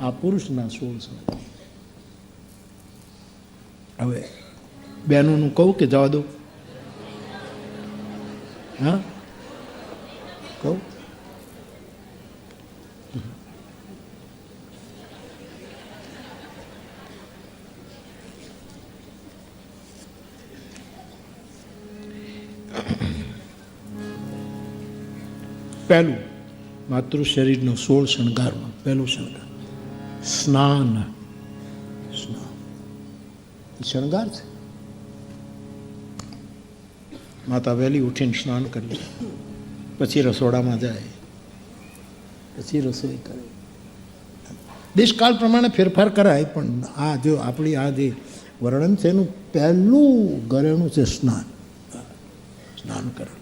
આ પુરુષના 16 શણગાર. હવે બહેનોનું કહું કે જવા દો? હા કહું. પહેલું માતૃ શરીરનો 16 શણગારમાં પહેલું શણગાર સ્નાન. સ્નાન શણગાર છે. માતા વહેલી ઉઠીને સ્નાન કરે, પછી રસોડામાં જાય, પછી રસોઈ કરે. દેશકાળ પ્રમાણે ફેરફાર કરાય, પણ આ જો આપણી આ જે વર્ણન છે એનું પહેલું ઘરેણું છે સ્નાન. સ્નાન કરે.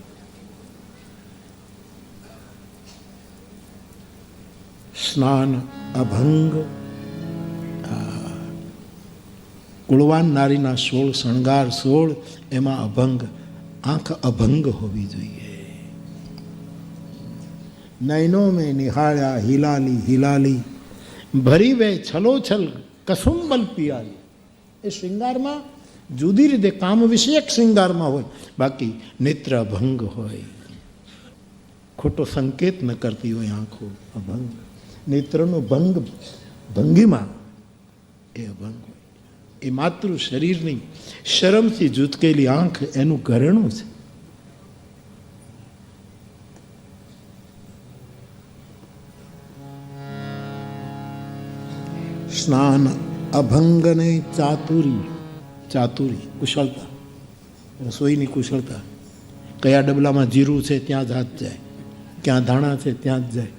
સ્નાન અભંગ. કુળવાન નારીના 16 શણગાર 16, એમાં અભંગ. આંખ અભંગ હોવી જોઈએ. નયનો મેં નિહાળ્યા હિલાલી હિલાલી, ભરી વે છલોછલ કસુંબલ પિયાલી. એ શૃંગારમાં જુદી રીતે કામ વિષયક શૃંગારમાં હોય, બાકી નેત્ર અભંગ હોય, ખોટો સંકેત ન કરતી હોય આંખો. અભંગ નેત્રનો ભંગ ભંગીમાં એ અભંગ હોય. એ માતૃ શરીરની શરમથી જૂતકેલી આંખ એનું ઘરેણું છે. સ્નાન અભંગને ચાતુરી. ચાતુરી કુશળતા, રસોઈની કુશળતા. કયા ડબલામાં જીરું છે ત્યાં જ હાથ જાય, ક્યાં ધાણા છે ત્યાં જ જાય,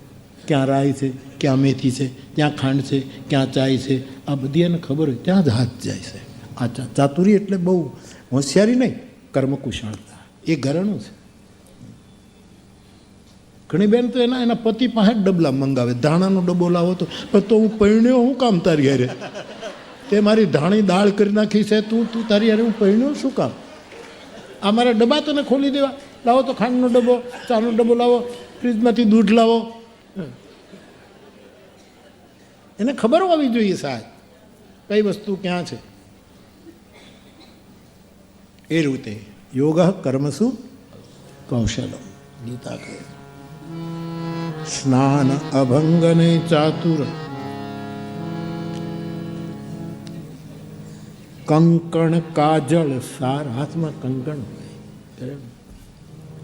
ક્યાં રાઈ છે, ક્યાં મેથી છે, ત્યાં ખાંડ છે, ક્યાં ચાય છે, આ બધી એને ખબર હોય ત્યાં જ હાથ જાય છે. આ ચાતુરી એટલે બહુ હોશિયારી નહીં, કર્મકુશળતા. એ ઘરેણું છે. ઘણી બેન તો એના પતિ પાસે જ ડબલા મંગાવે. ધાણાનો ડબ્બો લાવો તો હું પૈણ્યો હું કામ તારી હારે? તે મારી ધાણી દાળ કરી નાખી છે, તું તારી હારે હું પૈણ્યો શું કામ? આ મારા ડબ્બા તને ખોલી દેવા. લાવો તો ખાંડનો ડબ્બો, ચાનો ડબ્બો લાવો, ફ્રીજમાંથી દૂધ લાવો. એને ખબર હોવી જોઈએ સાહેબ કઈ વસ્તુ ક્યાં છે. એ રીતે યોગ કર્મસુ કૌશલમ ગીતા કહે. સ્નાન અભંગને ચાતુર. કંકણ કાજળ સાર. હાથમાં કંકણ હોય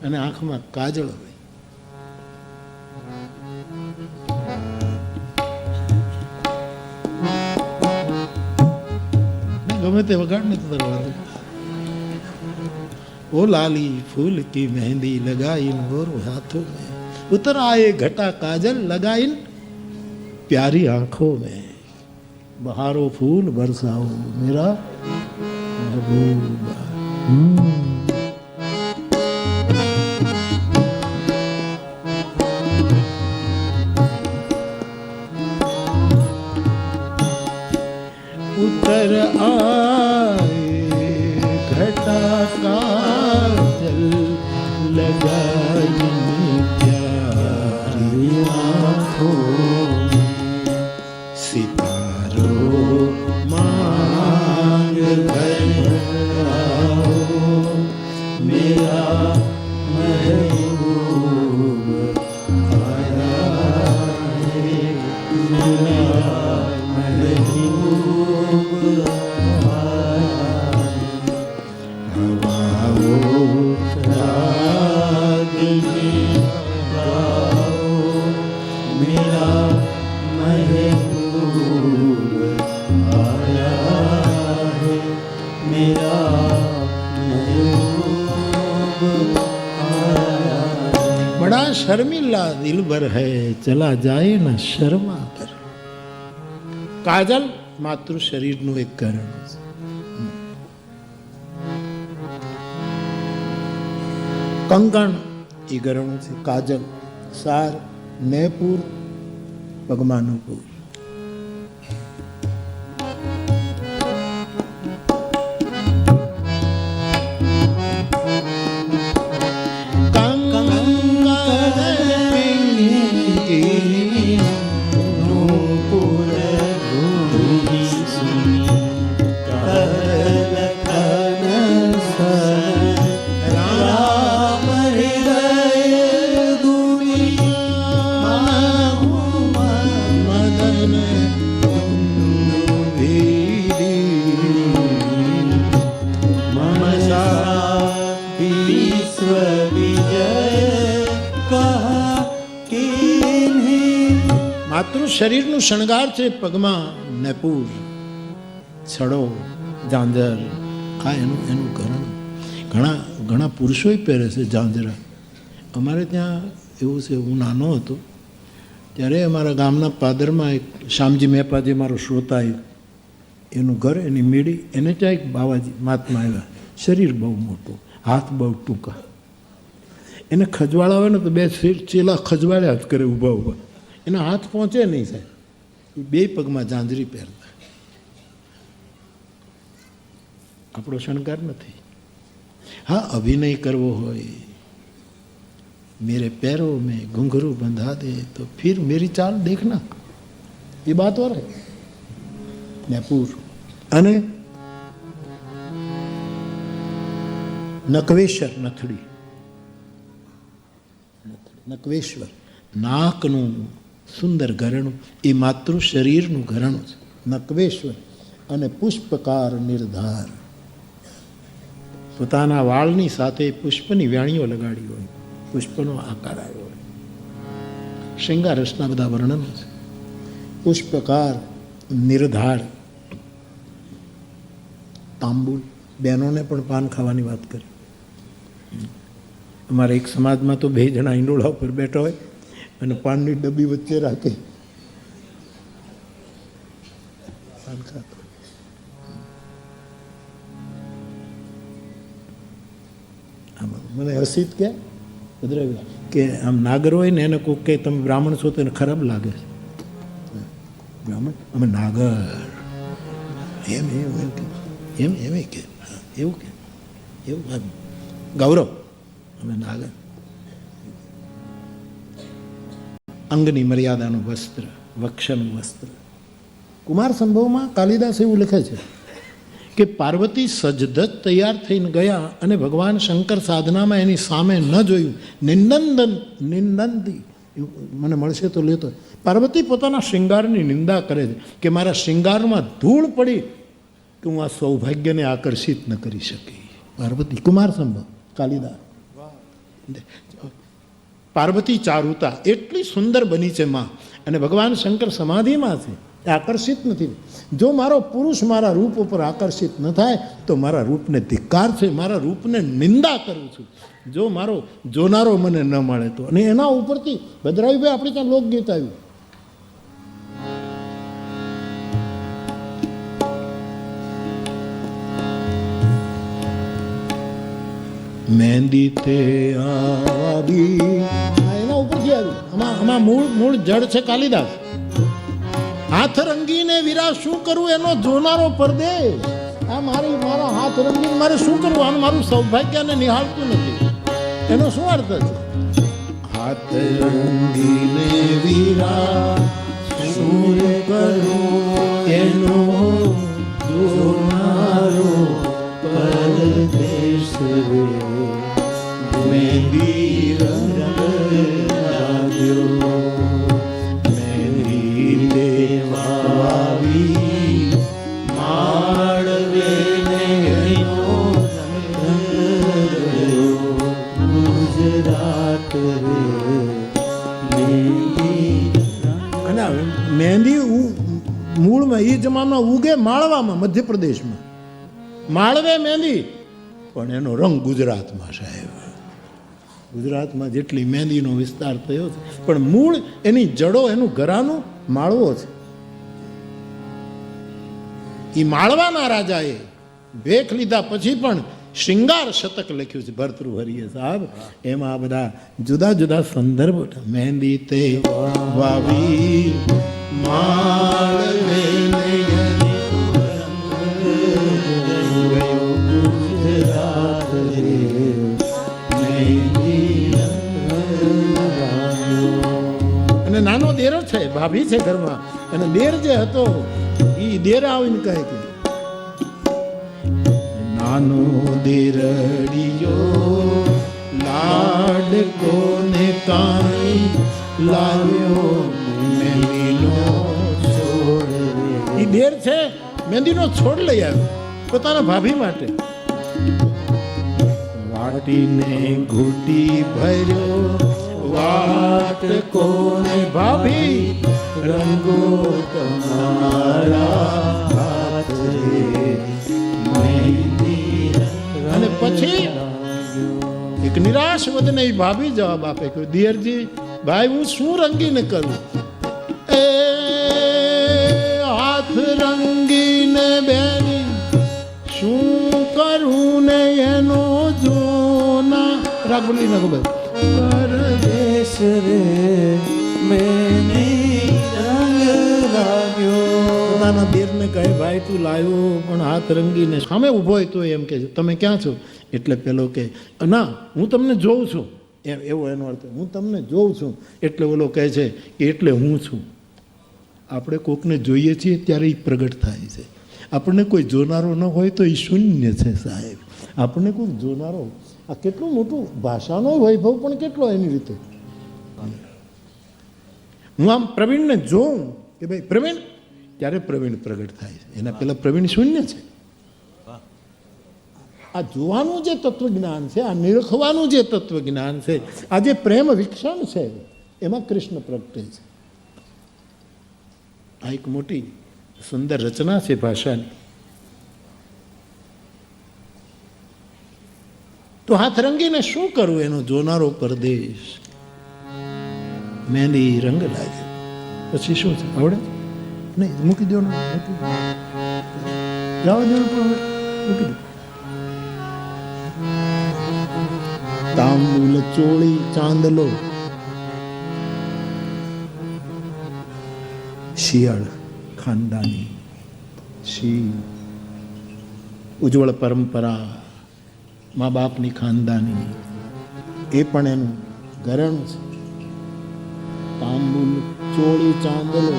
અને આંખમાં કાજળ હોય. ગમે તે વગાડ ને તો ओ लाली फूल की मेहंदी लगाइन और हाथों में उतर आए घटा काजल लगाइन प्यारी आंखों में बहारो फूल बरसाओ मेरा महबूबा. उतर आए घटा काजल लगाई प्यारी आँखों सितारों मांग भराओ मेरा महबूब आया है मेरा महबूब बड़ा शर्मिला दिल भर है चला जाए न शर्मा कर. काजल मातृ शरीर નું એક કારણ છે. કંકણ એ ઘરેણું છે. કાજલ સાર નેપુર પગમાનું પુર. માતૃ શરીરનું શણગાર છે પગમાં નેપુર, છડો, ઝાંઝર, આ એનું ઘરણ. ઘણા પુરુષોય પહેરે છે ઝાંઝરા. અમારે ત્યાં એવું છે, હું નાનો હતો ત્યારે અમારા ગામના પાદરમાં એક શ્યામજી મેપાજી, મારો શ્રોતા, એનું ઘર, એની મેળી, એને ત્યાં એક બાવાજી મહાત્મા આવ્યા. શરીર બહુ મોટું, હાથ બહુ ટૂંકા. એને ખજવાળ આવે ને તો બે ચેલા ખજવાળ્યા જ કરે ઊભા ઊભા. એના હાથ પહોંચે નહીં સાહેબ. એ બે પગમાં ઝાંઝરી પહેરતા. આપણો શણગાર નથી. હા, અભિનય કરવો હોય, मेरे पैरों में घुंघरू बंधा दे तो फिर मेरी चाल देखना, ये बात और है. નેપુર અને નકવેશ્વર, નથડી, નકવેશ્વર, નાકનું સુંદર ઘરેણું, એ માતૃ શરીરનું ઘરેણું છે નકવેશ્વર. અને પુષ્પકાર નિર્ધાર, પોતાના વાળની સાથે પુષ્પની વ્યાણીઓ લગાડી હોય, પુષ્પનો આકાર આવ્યો હોય. શૃંગાર રસના બધા વર્ણનો છે. પુષ્પકાર નિર્ધાર, તાંબુલ, બહેનોને પણ પાન ખાવાની વાત કરી. અમારા એક સમાજમાં તો 2 જણા ઈંડોળા ઉપર બેઠા હોય અને પાનની ડબ્બી વચ્ચે રાખે, પાન ખાતો. મને હસીત કે આમ નાગર હોય ને એને કોઈ કે તમે બ્રાહ્મણ છો તો એને ખરાબ લાગે છે. બ્રાહ્મણ, અમે નાગર, એમ કે એવું ગૌરવ, અમે નાગર. અંગની મર્યાદાનું વસ્ત્ર, વક્ષનું વસ્ત્ર. કુમાર સંભવમાં કાલિદાસ એવું લખે છે કે પાર્વતી સજધજ તૈયાર થઈને ગયા અને ભગવાન શંકર સાધનામાં એની સામે ન જોયું. નિંદંદી મને મળશે તો લેતો. પાર્વતી પોતાના શૃંગારની નિંદા કરે છે કે મારા શૃંગારમાં ધૂળ પડી કે હું આ સૌભાગ્યને આકર્ષિત ન કરી શકી. પાર્વતી, કુમાર સંભવ, કાલિદાસ. પાર્વતી ચારુતા એટલી સુંદર બની છે માં, અને ભગવાન શંકર સમાધિમાં છે, એ આકર્ષિત નથી. જો મારો પુરુષ મારા રૂપ ઉપર આકર્ષિત ન થાય તો મારા રૂપને ધિક્કાર છે, મારા રૂપને નિંદા કરું છું. જો મારો જોનારો મને ન મળે તો. અને એના ઉપરથી ભદ્રાયુભાઈ આપણે ત્યાં લોકગીત આવ્યું, મહેંદી તે આવી, એના ઉપરથી આવ્યું. આમાં મૂળ જડ છે કાલિદાસ. હાથ રંગીને વીરા શું કરવું એનો જોનારો પરદેશ. આ મારા હાથ રંગીને મારે શું કરવું, આનું મારું સૌભાગ્યને નિહાળતું નથી. એનો શું અર્થ છે? હાથ રંગીને વીરા શું કરવું એનો જોનારો પરદેશ રે, મહેંદી રંગ લાગ્યો, મહેંદી દેવાવી માળવે ગુજરાત રે. અને મહેંદી મૂળમાં એ જમાનામાં ઉગે માળવામાં, મધ્યપ્રદેશમાં માળવે મહેંદી, પણ એનો રંગ ગુજરાતમાં સાહેબ. ગુજરાતમાં જેટલી મહેંદીનો વિસ્તાર થયો છે, પણ મૂળ એની જડો, એનું ઘરાનું માળવો છે. એ માળવાના રાજાએ ભેખ લીધા પછી પણ શ્રૃંગાર શતક લખ્યું છે ભર્તૃહરિએ સાહેબ. એમાં બધા જુદા જુદા સંદર્ભ. મહેંદી તે વાવી માળવે અને નાનો દેર છે, ભાભી છે ઘરમાં, અને દેર જે હતો એ દેર આવીને કહે કે નાનો દેરડિયો લાડ કોને કાઈ લાવ્યો મહેંદીનો છોડ. એ દેર છે મહેંદીનો છોડ લઈ આવ્યો પોતાના ભાભી માટે. વાટીને ઘૂંટી ભર્યો વાટ કોને ભાભી રંગો તમારા હાથ રે, મહેંદી અને પછી એક નિરાશ વદને ભાભી જવાબ આપે કે દિયરજી ભાઈ હું શું રંગીને કરું? એ હાથ રંગીને બેની શું કરું ને એનો જોના રાગ બોલી નાખો ભાઈ. પરદેશ રે મહેંદી રંગ લાગ્યો. પોતાના દેરને કહે ભાઈ તું લાવ્યો પણ હાથ રંગીને સામે ઊભો હોય તો એમ કે તમે ક્યાં છો? એટલે પેલો કે ના હું તમને જોઉં છું, એવો એનો અર્થ હું તમને જોઉં છું. એટલે ઓલો કહે છે કે એટલે હું છું. આપણે કોકને જોઈએ છીએ ત્યારે એ પ્રગટ થાય છે. આપણને કોઈ જોનારો ન હોય તો એ શૂન્ય છે સાહેબ. આપણને કોઈ જોનારો, આ કેટલું મોટું ભાષાનો વૈભવ પણ કેટલો એની રીતે. હું આમ પ્રવીણને જોઉં કે ભાઈ પ્રવીણ, ત્યારે પ્રવીણ પ્રગટ થાય છે. એના પહેલાં પ્રવીણ શૂન્ય છે. આ જોવાનું જે તત્વજ્ઞાન છે, આ નિરખવાનું જે તત્વજ્ઞાન છે, આ જે પ્રેમ વિક્ષણ છે, એમાં કૃષ્ણ પ્રગટે છે. આ એક મોટી સુંદર રચના છે ભાષાની. તો હાથ રંગીને શું કરવું? એનો જોનારો પરદેશ મહેંદી રંગ લાગે. પછી શું છે આવડે નહીં? મૂકી દો ને, મૂકી દો, જવા દો, મૂકી દો. તાંબુલ ચોળી ચાંદલો શિયાળ ખાનદાની શી ઉજ્જવળ પરંપરા મા બાપની ખાનદાની, એ પણ એનું ઘરેણું છે. તાંબુલ ચોળી ચાંદલો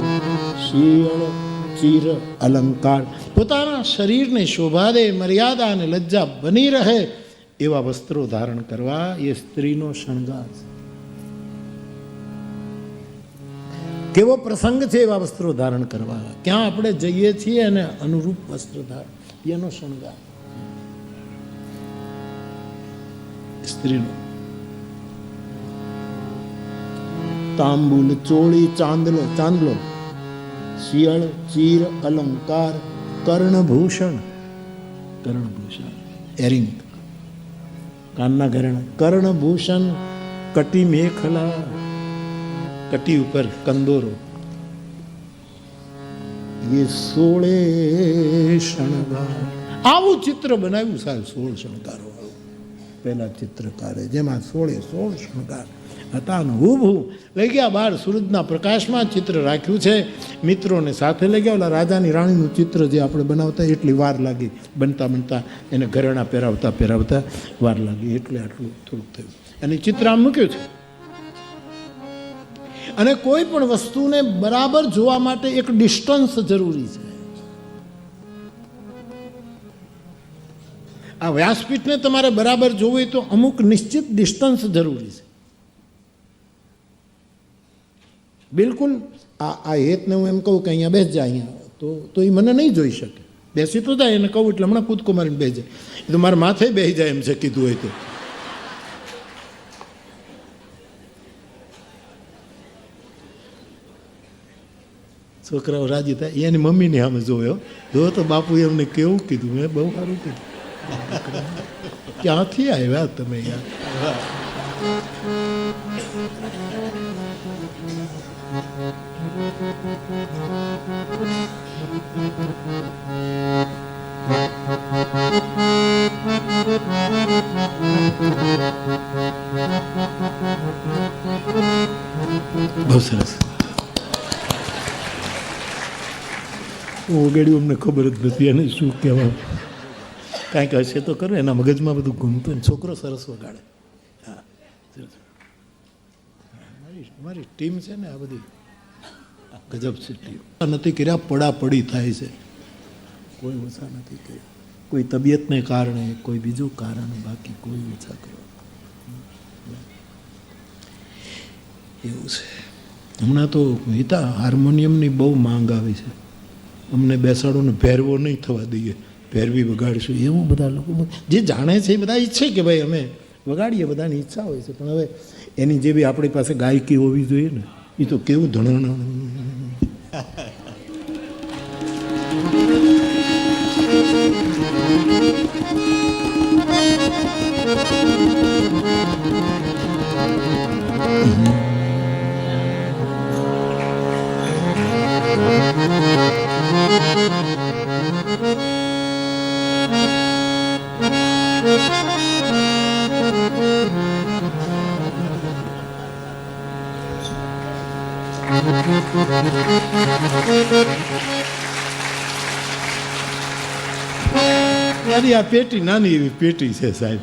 શિયાળ ચીર અલંકાર, પોતાના શરીરને શોભા દે, મર્યાદા અને લજ્જા બની રહે એવા વસ્ત્રો ધારણ કરવા એ સ્ત્રીનો શણગાર છે. કેવો પ્રસંગ છે એવા વસ્ત્રો ધારણ કરવા, ક્યાં આપણે જઈએ છીએ અને અનુરૂપ વસ્ત્ર ધારણ, એનો શણગાર સ્ત્રીનો. તાંબુલ ચોળી ચાંદલો, ચાંદલો શિયાળ ચીર અલંકાર કર્ણભૂષણ, કર્ણભૂષણ એરિંગ કાનના ઘરેણા, કર્ણભૂષણ કટી મેખલા, કટી ઉપર કંદોરો, એ 16 શણગાર. આવું ચિત્ર બનાવ્યું સાહેબ, 16 શણગારો પહેલા ચિત્રકારે, જેમાં 16 શણગાર હતા. ને હું લઈ ગયા બહાર સૂરજના પ્રકાશમાં ચિત્ર રાખ્યું છે. મિત્રોને સાથે લઈ ગયા. ઓલા રાજાની રાણીનું ચિત્ર જે આપણે બનાવતા એટલી વાર લાગી, બનતા બનતા એને ઘરેણા પહેરાવતા પહેરાવતા વાર લાગી, એટલે આટલું થોડુંક થયું. અને ચિત્ર આમ મૂક્યું છે. અને કોઈ પણ વસ્તુને બરાબર જોવા માટે એક ડિસ્ટન્સ જરૂરી છે. આ વ્યાસપીઠને તમારે બરાબર જોવું હોય તો અમુક નિશ્ચિત ડિસ્ટન્સ જરૂરી છે. બિલકુલ આ હેતને હું એમ કહું કે અહીંયા બેસ જાય અહીંયા, તો એ મને નહીં જોઈ શકે. બેસી તો જાય, એને કહું એટલે હમણાં કૂદકો મારીને બેસી જાય. એ તો મારા માથે બેસી જાય એમ છે કીધું હોય તો. છોકરાઓ રાજી થાય, એની મમ્મીને સામે જોયો, જો તો બાપુ એમને કેવું કીધું, મેં બહુ સારું કીધું. ક્યાંથી આવ્યા તમે યાર? બહુ સરસ. ઓગળ્યું, અમને ખબર જ નથી એને શું કહેવાનું. કાંઈક હશે તો કરે, એના મગજમાં બધું ઘૂમતું. છોકરો સરસ વગાડે. હા, મારી ટીમ છે ને આ બધી ગજબ છે ટીમ. નથી કર્યા, પડાપડી થાય છે, કોઈ ઓછા નથી કર્યા. કોઈ તબિયતને કારણે, કોઈ બીજું કારણ, બાકી કોઈ ઓછા કરવા એવું છે. હમણાં તો હિતા હાર્મોનિયમની બહુ માંગ આવી છે. અમને બેસાડોને ભેરવો નહીં થવા દઈએ, ભેરવી વગાડીશું એવું બધા લોકો જે જાણે છે એ બધા ઈચ્છે કે ભાઈ અમે વગાડીએ, બધાની ઈચ્છા હોય છે. પણ હવે એની જે બી આપણી પાસે ગાયકી હોવી જોઈએ ને, એ તો કેવું ધણણ યારી આ પેટી નાની એવી પેટી છે સાહેબ,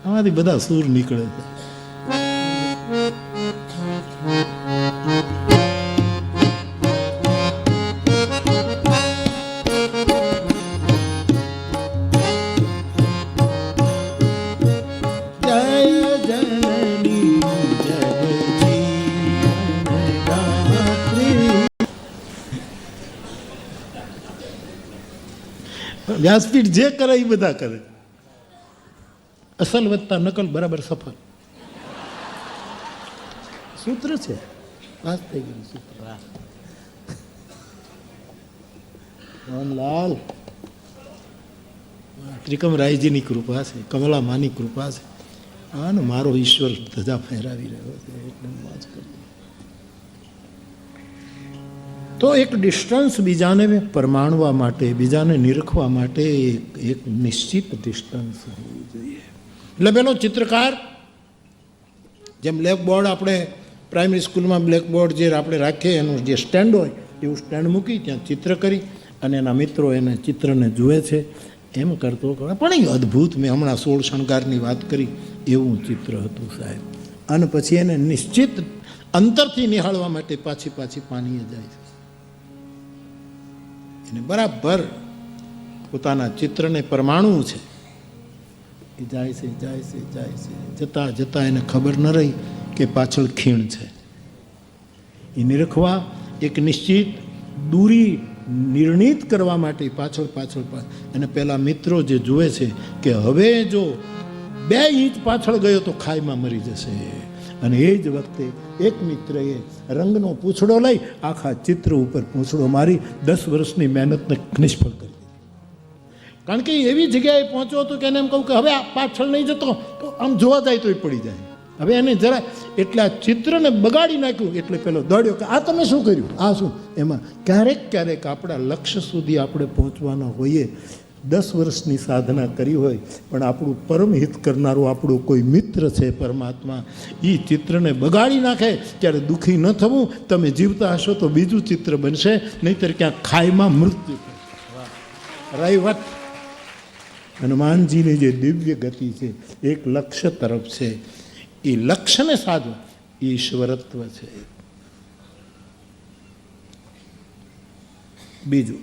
આમાંથી બધા સૂર નીકળે છે. વ્યાસપીઠ જે કરે એ બધા કરે. અસલ વત્તા નકલ બરાબર સફળ સૂત્ર છે. પાસ થઈ ગયું સૂત્ર. મોહનલાલ ત્રિકમરાયજીની કૃપા છે, કમલા માની કૃપા છે. આને મારો ઈશ્વર ધજા ફેરાવી રહ્યો છે એટલે મોજ કરી. તો એક ડિસ્ટન્સ બીજાને પરમાણવા માટે, બીજાને નિરખવા માટે એક નિશ્ચિત ડિસ્ટન્સ હોવું જોઈએ. એટલે પેલો ચિત્રકાર, જેમ બ્લેકબોર્ડ આપણે પ્રાઇમરી સ્કૂલમાં બ્લેકબોર્ડ જે આપણે રાખીએ એનું જે સ્ટેન્ડ હોય એવું સ્ટેન્ડ મૂકી ત્યાં ચિત્ર કરી અને એના મિત્રો એને ચિત્રને જુએ છે એમ કરતો. પણ એ અદ્ભુત, મેં હમણાં 16 શણગારની વાત કરી એવું ચિત્ર હતું સાહેબ. અને પછી એને નિશ્ચિત અંતરથી નિહાળવા માટે પાછી પાનીએ જાય છે. એને બરાબર પોતાના ચિત્રને પરમાણવું છે. એ જાય છે, જતાં એને ખબર ન રહી કે પાછળ ખીણ છે. એ નિરખવા એક નિશ્ચિત દૂરી નિર્ણિત કરવા માટે પાછળ અને પેલા મિત્રો જે જુએ છે કે હવે જો 2 ઇંચ પાછળ ગયો તો ખાઈમાં મરી જશે. અને એ જ વખતે એક મિત્રએ રંગનો પૂંછડો લઈ આખા ચિત્ર ઉપર પૂંછડો મારી 10 વર્ષની મહેનતને નિષ્ફળ કરી દીધી. કારણ કે એવી જગ્યાએ પહોંચ્યો હતો કે એને એમ કહું કે હવે આ પાછળ નહીં જતો તો આમ જોવા જાય તો એ પડી જાય. હવે એને જરા એટલે આ ચિત્રને બગાડી નાખ્યું. એટલે પેલો દોડ્યો કે આ તમે શું કર્યું, આ શું. એમાં ક્યારેક આપણા લક્ષ્ય સુધી આપણે પહોંચવાના હોઈએ, 10 વર્ષની સાધના કરી હોય પણ આપણું પરમહિત કરનારું આપણું કોઈ મિત્ર છે પરમાત્મા, એ ચિત્રને બગાડી નાખે ત્યારે દુઃખી ન થવું. તમે જીવતા હશો તો બીજું ચિત્ર બનશે, નહીંતર ક્યાંક ખાઈમાં મૃત્યુ થશે. રહી વાત હનુમાનજીની જે દિવ્ય ગતિ છે એક લક્ષ્ય તરફ છે. એ લક્ષ્યને સાધવું એ ઈશ્વરત્વ છે. બીજું